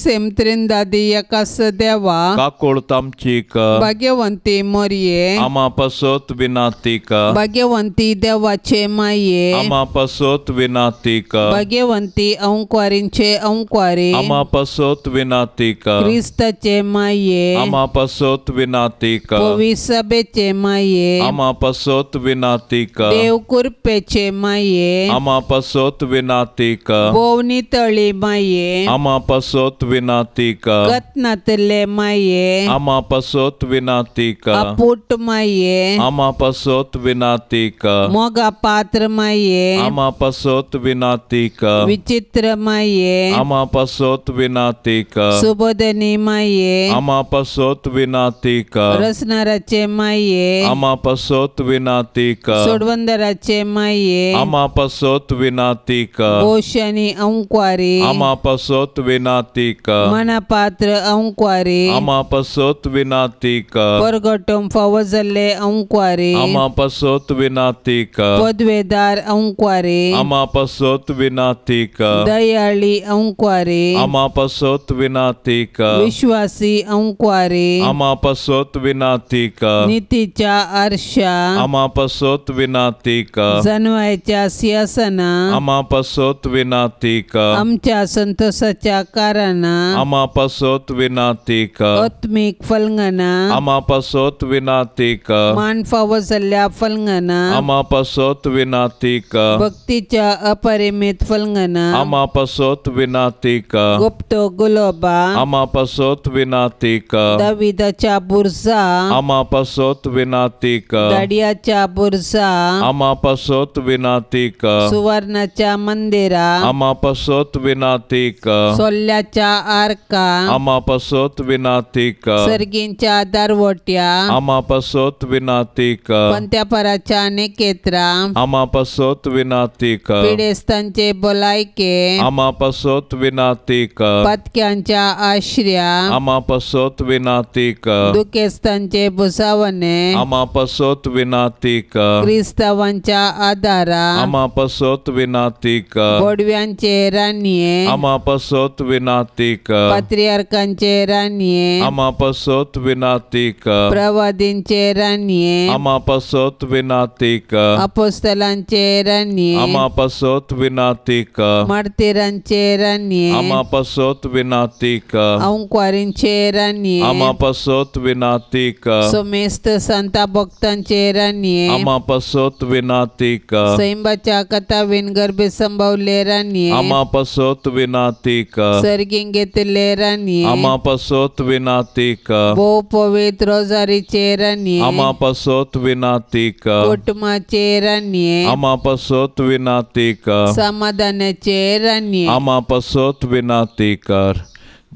दादी एकास देवा काकुळतामची कर. भाग्यवंती मरिये आम्हा पासत विनाती कर. भाग्यवंती देवाचे माये आम्हा पासत विनाती कर. भाग्यवंती अंकुवारींचे अंकुवारी आम्हा पासत विनाती कर. क्रिस्ताचे माये आम्हा पासत विनाती कर. पवी सभेचे माये आम्हा पासत विनाती कर. देव कृपेचे माये आम्हा पासत विनाती कर. बोवनी तळी माये आम्हा पासत विनाती कर. कतनातले माये आम्हा पासत विनाती कर. अपूट माये आम्हा पासत विनाती कर. मोगा पात्र माये आम्हा पासत विनाती कर. विचित्र माये आम्हा पासत विनाती कर. सुबोधनी माये आम्हा पासत विनाती कर. रसनाराचे माये आम्हा पासत विनाती कर. सोडवंदराचे माये आम्हा पासत विनाती कर. भोषणी अंकुवारी आम्हा पासत विनाती कर. मानपात्र अंक्वारे आमा पसोत विनाती कर परगटम फावजल्ले अंक्वारे आमा पसोत विनाती कर पदवेदार अंक्वारे आमा पसोत विनाती कर दयाळी अंक्वारे आमा पसोत विनाती कर विश्वासी अंक्वारे आमा पसोत विनाती कर नीतीच्या आरशा आमा पसोत विनाती कर जन्मायच्या सिंहासना आमा पसोत विनाती कर आमच्या संतोषाच्या कारणा आमा पसोत विनाती कर आत्मिक फलंगना आमा पसोत विनाती कर मान फावजल्ल्या फलंगना आमा पसोत विनाती कर भक्तीच्या अपरिमित फलंगना आमा पसोत विनाती कर गुप्त गुलोबा आमा पसोत विनाती कर दाविदाच्या बुरजा आमा पसोत विनाती कर दाडियाच्या बुरजा आमा पसोत विनाती कर सुवर्णाच्या मंदिरा आमा पसोत विनाती कर सोल्ल्याच्या आरका आमा पसोत विनाती कर सर्गींच्या दारवट्या आमा पसोत विनाती कर पंत्यापराच्या नेकेत्रा आमा पसोत विनाती कर पिडेस्तांचे बोलायके आमा पसोत विनाती कर पदक्यांच्या आश्रया आमा पसोत विनाती कर दुखेस्तांचे बुसावणे आमा पसोत विनाती कर क्रिस्तावांच्या आधारा आमा पसोत विनाती कर बोडव्यांचे रानिये आमा पसोत विनाती कर पात्रियार्कांचे रानिये आमा पसोत विनाती कर प्रवादींचे रानिये आमा पसोत विनाती कर अपोस्तलांचे रानिये आमा पसोत विनाती कर मार्तिरांचे रानिये आमा पसोत विनाती कर अंक्वारींचे रानिये आमा पसोत विनाती कर सोमेस्त संता भक्तांचे रानिये आमा पसोत विनाती कर सैंबाच्या कथावीन गर्भे संभवले रानिये आमा पसोत विनाती कर सर्गीन घेतले रानिये आमा पसोत विनाती कर बहु पवित्र रोजारीचे रानिये आमा पसोत विनाती कर कुटुंबाचे रानिये आमा पसोत विनाती कर समाधानाचे रानिये आमा पसोत विनाती कर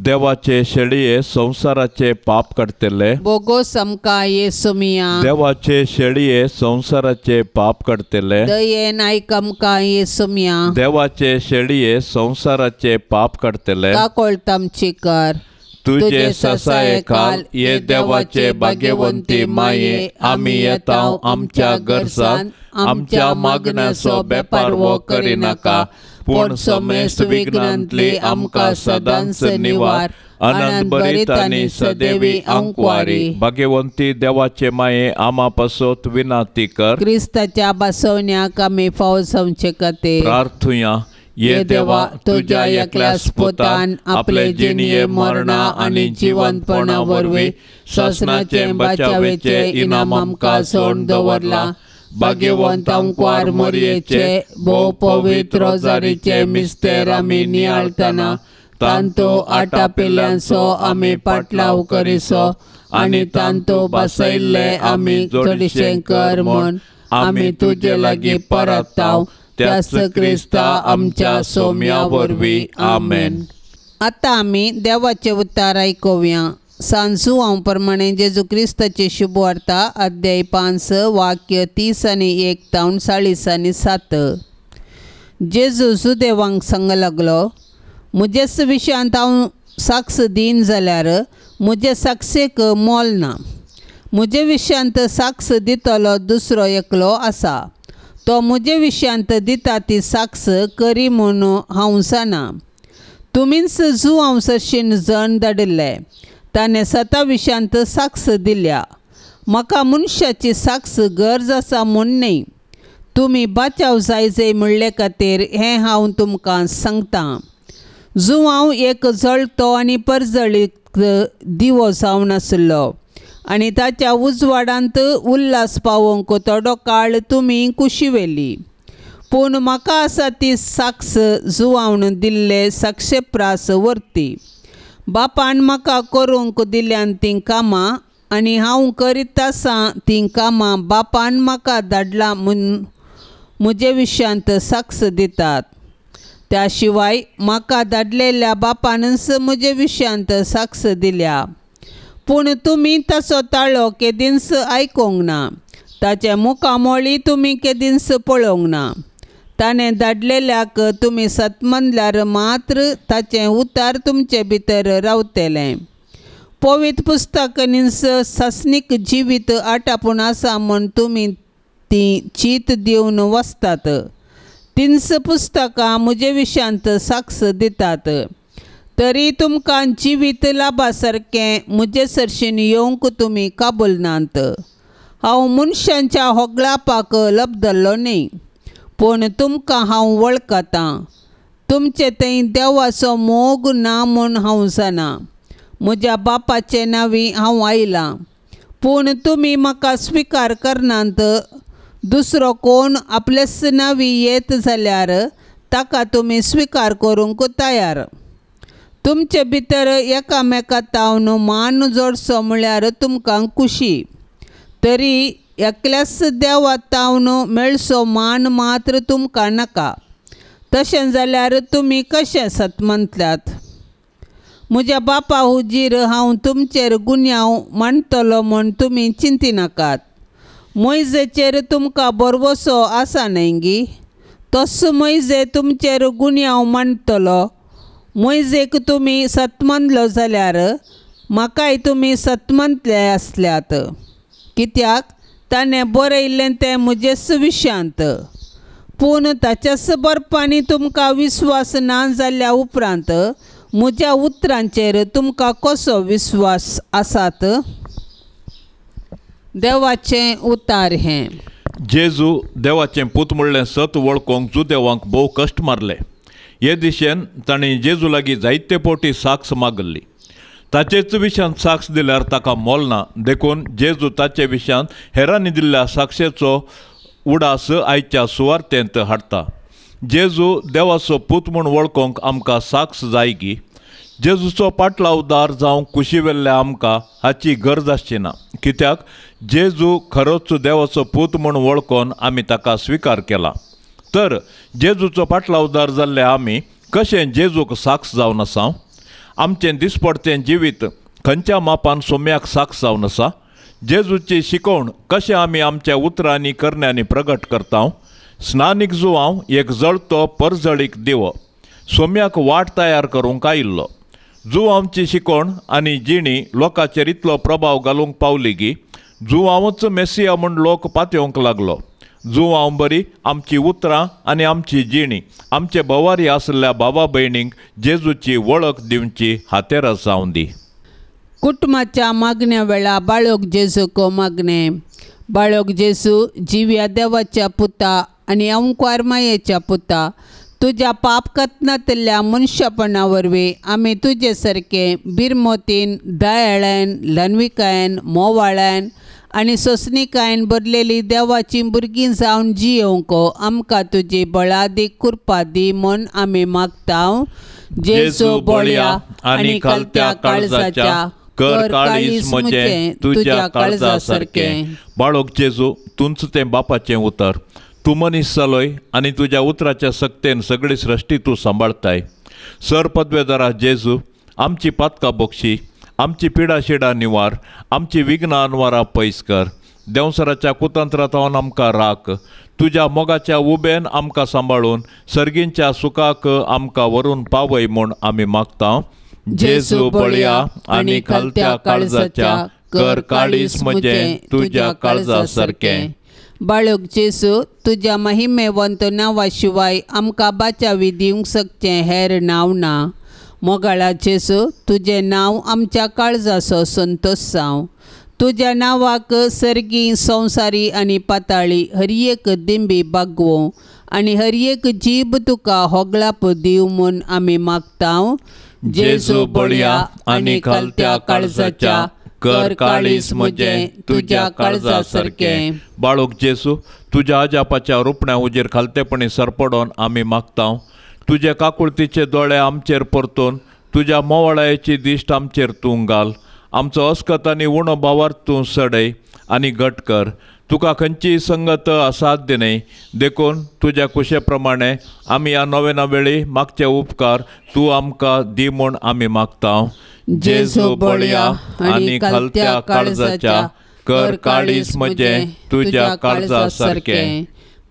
देवाचे शेळये संसाराचे पाप काडतले बोगो समका येसुमिया देवाचे शेळये संसाराचे पाप काडतले दये नायकमका येसुमिया देवाचे शेळये संसाराचे पाप काडतले काकोळतम चिकर तुझे ससाये काल ये देवाचे भाग्यवंती माये आम्ही येताव आमच्या गरजान आमच्या मागण्याचो बेपार वो करिनाका पूण समेस्त विघ्नांतली आमकां सदांच निवार आनंद भरीत आनी सदैवी अंकवारी भाग्यवंती देवाचे माये आमा पसोत विनाती कर क्रिस्ताच्या बसवण्याक आमी फावो संचे खातीर प्रार्थुया ये देवा तुझ्या एकल्याच पुतान आपले जिणये मरणा आनी जिवंतपणा वरवीं शासनाचे बचावेचे इनाम आमकां सोडून दवरला भाग्यवंत अंकवार मोरयेचे भोव पवित्र रोजारीचे मिस्तेर आमी नियाळतना तांतो आटा पिल्यांचो आमी पाटलाव करिसो आनी तांतो बसयल्ले आमी चडशें कर म्हूण आमी तुजे लागीं परताव त्याच क्रिस्ता आमच्या सोम्या वरवीं आमेन. आतां आमी देवाचें उतार आयकुया. सांजू हांव प्रमाणे जेजू क्रिस्ताची शुभ वार्ता अध्याय 5 वाक्य 30 आनी 1 तावन 40 आनी 7. जेजू सुदेवांक सांग लागलो, म्हजेच विशयांत हांव साक्ष दीन जाल्यार म्हजे साक्षेक मोल ना. म्हजे विशयांत साक्ष दितलो दुसरो एकलो आसा. तो म्हजे विशयांत दिता ती साक्ष करी म्हूण हांव जाणा. तुमीच जुवांव सरशीन जण धाडिल्ले. ताणें 7 विशयांत साक्ष दिल्या. म्हाका मनशाची साक्ष गरज आसा म्हूण न्ही. तुमी बाचाव जायजे म्हणले खातीर हें हांव तुमकां सांगतां. जुवांव एक जळतो आनी परजळीत दिवो जावन आसलो आनी ताच्या उजवाडांत उल्हास पावोवंक थोडो काळ तुमी कुशिवेली. पूण म्हाका आसा ती साक्ष जुवावन दिल्ले साक्षेप्रास वर्ती. बापान म्हाका करूंक दिल्यान तीं कामां आनी हांव करीत आसां तीं कामां बापान म्हाका धाडलां म्हूण म्हजे विशयांत साक्ष दितात. त्या शिवाय म्हाका धाडलेल्या बापानच म्हजे विशयांत साक्ष दिल्या. पूण तुमी ताचो ताळो केदींच आयकूंक ना. ताचे मुखामोळी तुमी केदींच पळोवंक ना. ताणें धाडलेल्याक तुमी सतमनल्यार मात्र ताचें उतार तुमचे भितर रावतलें. पवित्र पुस्तकांनी सस्नीक जिवीत आटापून आसा म्हूण तुमी ती चीत दिवन वसतात. तिन्स पुस्तकां म्हजे विशयांत साक्ष दितात. तरी तुमकां जिवीत लाभा सारकें म्हजे सरशीन येवंक तुमी काबुलनात. हांव मनशांच्या होगळापाक लबदल्लो न्ही, पूण तुमकां हांव वळखतां. तुमचे थंय देवाचो मोग ना म्हूण हांव जाणा. म्हज्या बापाचे नांवी हांव आयलां, पूण तुमी म्हाका स्विकार करनात. दुसरो कोण आपलेच नांवी येत जाल्यार ताका तुमी स्विकार करूंक तयार. तुमचे भितर एकामेका तावन मान जोडचो म्हळ्यार तुमकां खुशी. तरी एकल्याच देवा तावन मेळचो मान मात्र तुमकां नाका. तशें जाल्यार तुमी कशें सतमंतल्यात. म्हज्या बापा हुजीर हांव तुमचेर गुन्यांव मांडटलो म्हूण तुमी चिंतिनाकात. मोइजेचेर तुमकां भरवसो आसा न्हय गी. तसो मोइजे तुमचेर गुन्यांव मांडटलो. मोइजेक तुमी सतमनलो जाल्यार म्हाकाय तुमी सतमंतले आसल्यात. कित्याक ताणें बरयल्लें तें म्हजेच विशयांत. पूण ताच्याच बरपांनी तुमकां विस्वास ना जाल्या उपरांत म्हज्या उतरांचेर तुमकां कसो विस्वास आसात. देवाचें उतार हें. जेजू देवाचें पूत म्हणलें सत वळखोंक जुदेवांक भोव कश्ट मारले. हे दिशेन ताणें जेजू लागीं जायते फावटी साक्ष मागल्ली. ताचेच विशयांत साक्ष दिल्यार ताका मोल ना. देखून जेजू ताचे विशयांत हेरांनी दिल्ल्या साक्षेचो उडास आयच्या सुवार्तेंत हाडटा. जेजू देवाचो पूत म्हूण वळखोंक आमकां साक्ष जाय गी. जेजूचो पाटलावदार जावंक कुशी वेल्ल्या आमकां हाची गरज आसची ना. कित्याक जेजू खरोच देवाचो पूत म्हूण वळखोन आमी ताका स्विकार केला. तर जेजूचो पाटलावदार जाल्ले आमी कशें जेजूक साक्ष जावन आसा. आमचें दिसपडतें जिवीत खंयच्या मापान सोम्याक साक्ष जावन आसा. जेजूची शिकवण कशें आमी आमच्या उतरांनी करण्यांनी प्रगट करता. स्नानीक जुवांव एक जळतो परजळीक दिवो सोम्याक वाट तयार करूंक आयिल्लो. जुवांवची शिकवण आनी जिणी लोकांचेर इतलो प्रभाव घालूंक पावली की जुवांवच मेसिया म्हूण लोक पातयेवंक लागलो. जुवांव बरी आमची उतरां आनी आमची जिणी आमचे भवारी आसल्या भावा भयणींक जेजूची वळख दिवची हातेर जावं दी. कुटुंबाच्या मागण्या वेळा बाळोक जेजूक मागणे. बाळोक जेजू जिव्या देवाच्या पुता आनी अंकार मायेच्या पुता, तुज्या पाप कथनांतल्या मनशापणा वरवीं आमी तुजे सारके बिरमोतीन, दयाळान, ल्हानविकायेन, मोवाळान आनी सोंसणिकायेन भरलेली देवाची भुरगीं जावन जियोंक आमकां तुजी बळादीक कृपा दी म्हूण आमी मागता. जेजू बोळ्या आनी खालत्या काळजाच्या कर काळीस म्हजें तुज्या काळजा सारकें. बाळोक जेजू तुंच तें बापाचें उतर. तूं मनीस जालोय आनी तुज्या उतराच्या सक्तेन सगळी सृश्टी तूं सांबाळताय. सर पदवेदारा जेजू आमची पातकां बोक्षी, आमची पिडा शिडा निवार, आमची विघ्नां अनवारां पयस कर. देंवसराच्या कुतंत्रांतल्यान आमकां राख. तुज्या मोगाच्या उबेन आमकां सांबाळून सर्गींच्या सुखाक आमकां व्हरून पावय म्हूण आमी मागता. जेजू बळया आनी खालत्या काळजाच्या कर काळीस म्हजें तुज्या काळजा सारकें. बाळोक जेजू तुज्या महिमेवंत नांवा शिवाय आमकां बाचावी दिवंक शकचें हेर नांव ना. मोगाळा जेजू तुजें नांव आमच्या काळजाचो संतोश जावं. तुज्या नांवाक सर्गी, संवसारी आनी पाताळी हर एक दिंबी बागवो आनी हर एक जीब तुका होगळाप दिव म्हूण आमी मागता. जेजू बळया आनी खालत्या काळजाच्या कर काळीस म्हजें तुज्या काळजा सारकें. बाळोक जेजू तुज्या अजापाच्या रुपण्या उजेर खालतेपणी सरपडोन आमी मागता. तुजे काकुळतीचे दोळे आमचेर परतून तुज्या मोवाळायेची दिश्ट आमचेर तूं घाल. आमचो अस्कत आनी उणो भावार्थ तूं सडय आनी घट कर. तुका खंयचीय संगत असाध्य न्हय. देखून तुज्या कुशे प्रमाणे आमी ह्या नव्या वेळी मागचे उपकार तूं आमकां दी म्हूण आमी मागता. जेजू बळया आनी खालत्या काळजाच्या कर काळीस म्हजें तुज्या काळजा सारकें.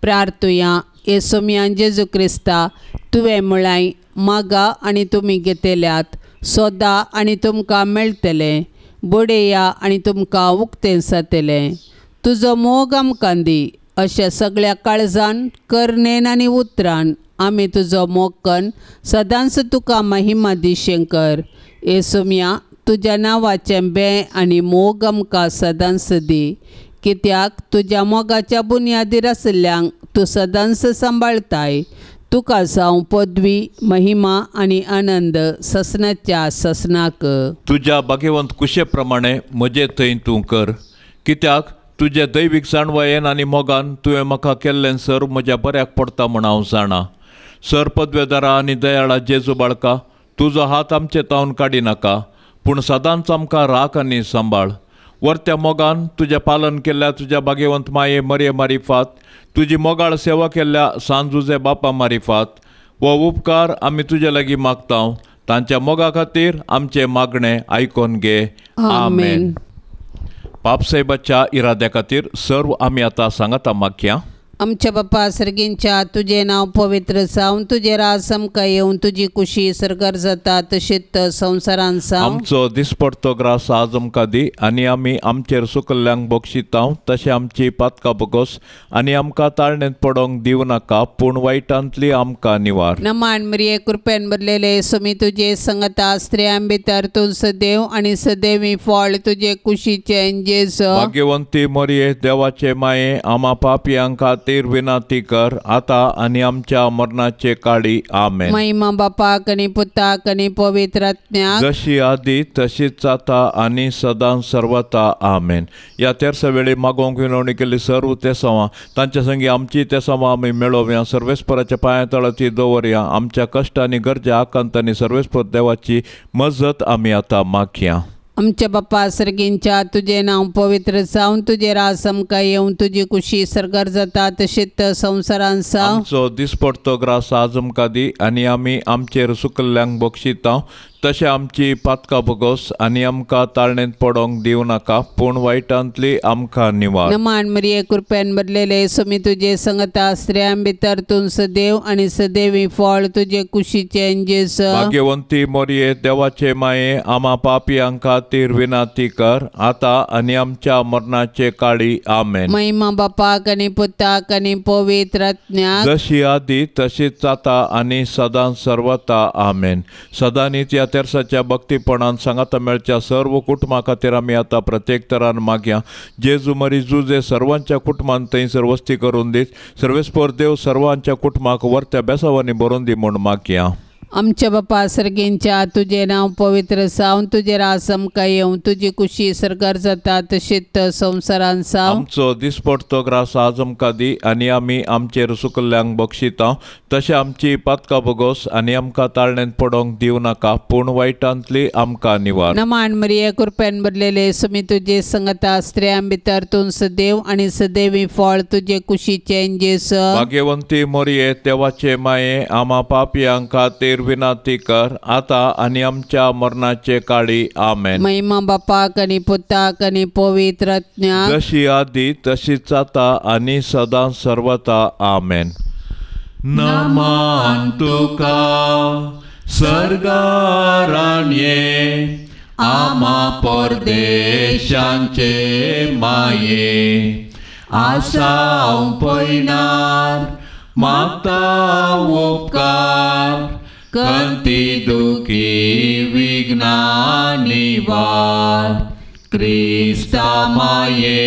प्रार्थुया. येसुमियान जेजू क्रिस्ता तुवें म्हळाय मागा आनी तुमी घेतल्यात, सोदा आनी तुमकां मेळटलें, बोडेया आनी तुमकां उक्तें जातलें. तुजो मोग आमकां दी. अशा सगळ्या काळजान, करनेन आनी उतरान आमी तुजो मोग कन सदांच तुका महिमा दिशें कर. येसुमिया तुज्या नांवाचें बें आनी मोग आमकां सदांच दी, कित्याक तुज्या मोगाच्या बुनयादीर आशिल्ल्यांक तूं सदांच सांबाळताय. तुका जावं पदवी, महिमा आनी आनंद ससनाच्या ससनाक. तुज्या भाग्यवंत कुशे प्रमाणे म्हजे थंय तूं कर, कित्याक तुजे दैवीक जाणवायेन आनी मोगान तुवें म्हाका केल्लें सर म्हज्या बऱ्याक पडटा म्हूण हांव जाणा. सर पदवेदारा आनी दयाळा जेजू बाळका, तुजो हात आमचे तावन काडी नाका, पूण सदांच आमकां राख आनी सांबाळ. वर्त्या मोगान तुजें पालन केल्ल्या तुज्या भाग्यवंत माये मरये मारिफात, तुजी मोगाळ सेवा केल्ल्या सांजुजे बापा मारिफात वो उपकार आमी तुजे लागीं मागतांव. तांच्या मोगा खातीर आमचे मागणें आयकोन घे. आमेन. पापसाहेबाच्या इराद्या खातीर सर्व आमी आतां सांगाता मागया. आमच्या बापा सर्गींच्या तुझे नाव पवित्र जावन, तुझे राज आमकां येवन, तुजी कुशी सरकार जाता तशीच संवसारान जावं. आमचो दिसपडतो ग्रास आज आमकां दी, आनी आमी आमचेर सुकल्ल्यांक बक्षितांव, तशें आमची पातकां बगोस आनी आमकां ताळणेंत पडोंक दिवं नाका, पूण वायटांतली आमकां निवार. नमान मरिये कृपेन भरलेले सुमी तुजे संगता स्त्रियां भितर तूं सदैव आनी सदैवी फळ तुजे कुशीचें जेजू. भाग्यवंती मरिये देवाचे माये, आमा पापयांक खातीर विनाती कर, आता आनी आमच्या मरणाचे काळी. आमेन. महिमा बापाक आनी पुताक आनी पवित्र आत्म्याक, जशी आदी तशीच आता आनी सदां सर्वता. आमेन. या तेरसा वेळी मागोवंक विनवणी केली सर्व तेसावां, तांच्या संगी आमची तेसावां आमी मेळोवया. सर्वेस्पराच्या पांया तळा ती दवरया. आमच्या कश्ट आनी गरजा आकांत आनी सर्वेस्पर देवाची मजत आमी आतां मागया. आमच्या बापा सर्गींच्या तुझे नाव पवित्र जावन, तुझे राज आमकां येवन, तुजी कुशी सरकार जाता तशीच संवसारान जावं. आमचो दिसपडतो ग्रास आज आमकां दी, आनी आमी आमचेर सुकल्ल्यांक बक्षितांव, तशें आमची पातकां बगोस आनी आमकां ताळणेंत पडोंक दिवं नाका, पूण वायटांतली आमकां निवार. नमान मरिये कृपेन भरलेले सुमी तुजे संगता स्त्रियां भितर तूं सदैव आनी सदैवी फळ तुजे कुशीचें जेजू. भाग्यवंती मरिये देवाचे माये, आमा पापयांक खातीर विनाती कर, आता आनी आमच्या मरणाचे काळी. आमेन. महिमा बापाक आनी पुताक आनी पवित्र आत्म्याक, जशी आदी तशीच आता आनी सदां सर्वता. आमेन. सदांच या तेरसाच्या भक्तीपणान सांगाता मेळच्या सर्व कुटुंबा खातीर आमी आतां प्रत्येक तरान मागया. जेजू मरी जुजे सर्वांच्या कुटुंबान थंयसर वस्ती करून दीत. सर्वेस्पर देव सर्वांच्या कुटुंबाक वर्त्या बेसावांनी बरोवन दी म्हूण मागया. आमच्या बापा सर्गींच्या तुझे नाव पवित्र जावन, तुझे राज आमकां येवन, तुजी कुशी सरकार जाता तशीच संवसारान जावं. आमचो दिसपडतो ग्रास आज आमकां दी, आनी आमी आमचेर सुकल्ल्यांक बक्षितांव, तशें आमची पातकां बगोस आनी आमकां ताळणेंत पडोंक दिवं नाका, पूण वायटांतली आमकां निवार. नमान मरिये कृपेन भरलेले सुमी तुजे संगता स्त्रियां भितर तूं सदैव आनी सदैवी फळ तुजे कुशीचें जेजू. भाग्यवंती मरिये देवाचे माये, आमा पापयांक खातीर विनाती कर, आता आनी आमच्या मरणाचे काळी. आमेन. महिमा बापाक आनी पुताक आनी पवित्र आत्म्याक, जशी आदी तशीच आता आनी सदां सर्वता. आमेन. नमान तुका सर्गारान ये, आमा परदेशांचे माये, आसांव पयनार मागता उपकार, कंती दुखी विघ्नानी वार. क्रिस्ता माये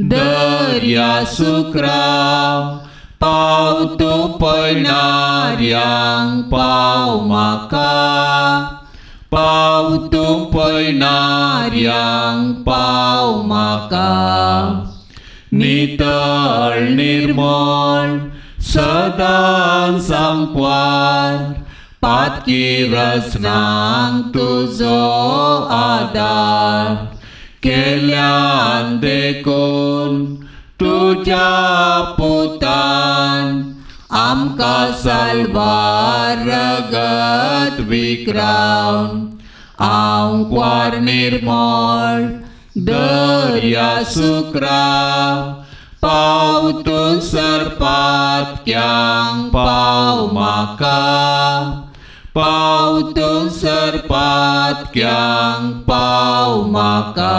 दर्या सुक्राव, पाव तूं पयनाऱ्यांक पाव म्हाका, पाव तूं पयनाऱ्यांक पाव म्हाका. नितळ निर्मळ सदां सांकवार, पातकी रचनांक तुजो आदार. केल्यान देखून तुज्या पुतान, आमकां साल्वार रगत विक्रावन. आंकवार निर्मळ दर्या सुक्राव, पावतून सरपातक्यांक पाव म्हाका पावतून सरपातक्यांक पाव म्हाका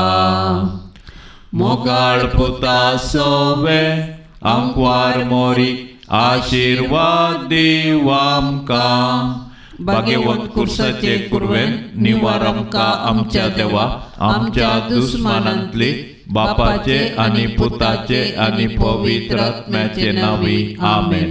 मोगाळ पुता सोवे आमकां मोरी आशीर्वाद दिव आमकां भाग्यवंत कुर्साचे कुरवेन निवार आमकां आमच्या देवा आमच्या दुस्मानांतली बापाचे आनी पुताचे आनी पवित्र आत्म्याचे नांवी आमेन.